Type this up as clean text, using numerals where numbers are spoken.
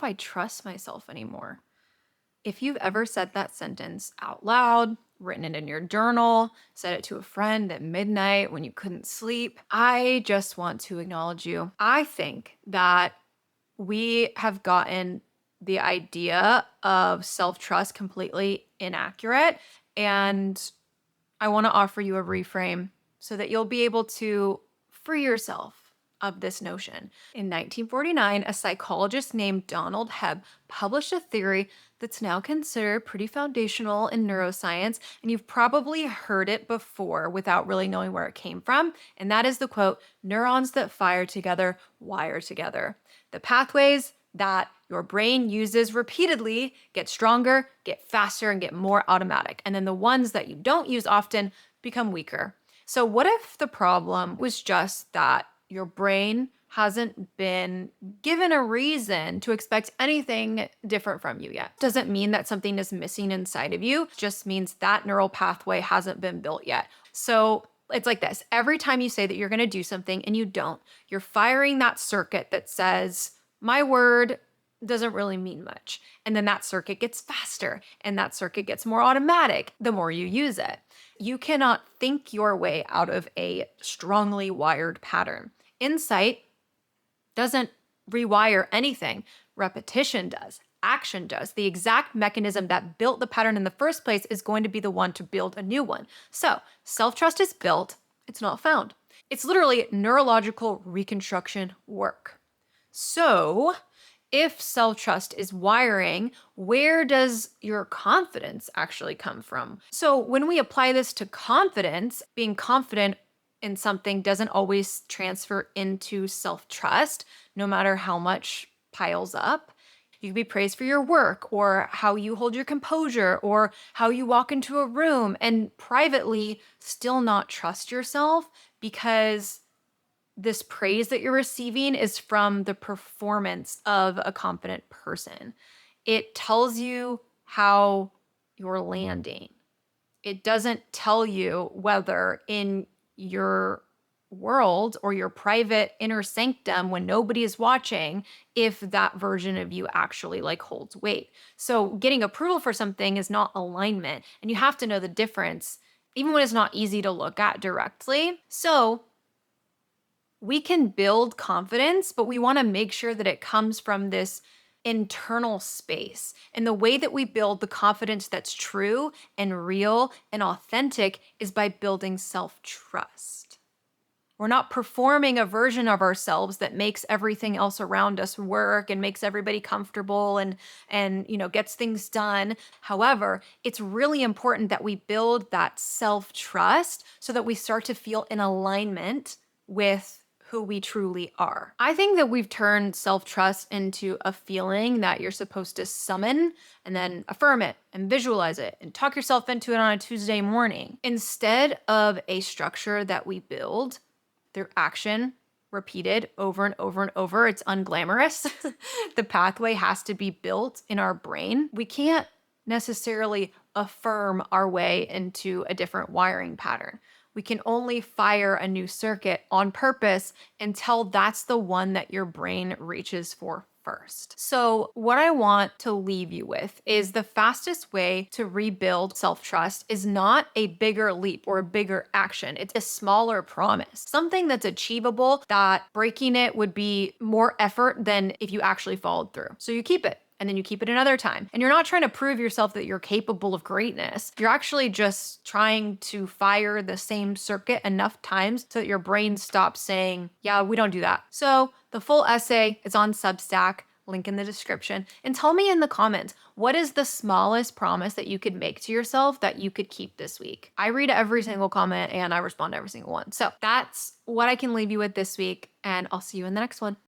if I trust myself anymore? If you've ever said that sentence out loud, written it in your journal, said it to a friend at midnight when you couldn't sleep, I just want to acknowledge you. I think that we have gotten the idea of self-trust completely inaccurate. And I want to offer you a reframe so that you'll be able to free yourself of this notion. In 1949, a psychologist named Donald Hebb published a theory that's now considered pretty foundational in neuroscience, and you've probably heard it before without really knowing where it came from. And that is the quote, "Neurons that fire together wire together." The pathways that your brain uses repeatedly get stronger, get faster, and get more automatic. And then the ones that you don't use often become weaker. So, what if the problem was just that your brain hasn't been given a reason to expect anything different from you yet? Doesn't mean that something is missing inside of you, just means that neural pathway hasn't been built yet. So, it's like this. Every time you say that you're going to do something and you don't, you're firing that circuit that says, my word doesn't really mean much. And then that circuit gets faster and that circuit gets more automatic the more you use it. You cannot think your way out of a strongly wired pattern. Insight doesn't rewire anything. Repetition does. Action does. The exact mechanism that built the pattern in the first place is going to be the one to build a new one. So self-trust is built. It's not found. It's literally neurological reconstruction work. So, if self-trust is wiring, where does your confidence actually come from? So, when we apply this to confidence, being confident in something doesn't always transfer into self-trust, no matter how much piles up. You can be praised for your work or how you hold your composure or how you walk into a room and privately still not trust yourself because this praise that you're receiving is from the performance of a confident person. It tells you how you're landing. It doesn't tell you whether in your world or your private inner sanctum when nobody is watching, if that version of you actually like holds weight. So getting approval for something is not alignment, and you have to know the difference even when it's not easy to look at directly. So we can build confidence, but we want to make sure that it comes from this internal space. And the way that we build the confidence that's true and real and authentic is by building self-trust. We're not performing a version of ourselves that makes everything else around us work and makes everybody comfortable and gets things done. However, it's really important that we build that self-trust so that we start to feel in alignment with who we truly are. I think that we've turned self-trust into a feeling that you're supposed to summon and then affirm it and visualize it and talk yourself into it on a Tuesday morning, instead of a structure that we build through action, repeated over and over and over. It's unglamorous. The pathway has to be built in our brain. We can't necessarily affirm our way into a different wiring pattern. We can only fire a new circuit on purpose until that's the one that your brain reaches for first. So what I want to leave you with is the fastest way to rebuild self-trust is not a bigger leap or a bigger action. It's a smaller promise, something that's achievable, that breaking it would be more effort than if you actually followed through. So you keep it. And then you keep it another time. And you're not trying to prove yourself that you're capable of greatness. You're actually just trying to fire the same circuit enough times so that your brain stops saying, yeah, we don't do that. So the full essay is on Substack, link in the description. And tell me in the comments, what is the smallest promise that you could make to yourself that you could keep this week? I read every single comment and I respond to every single one. So that's what I can leave you with this week. And I'll see you in the next one.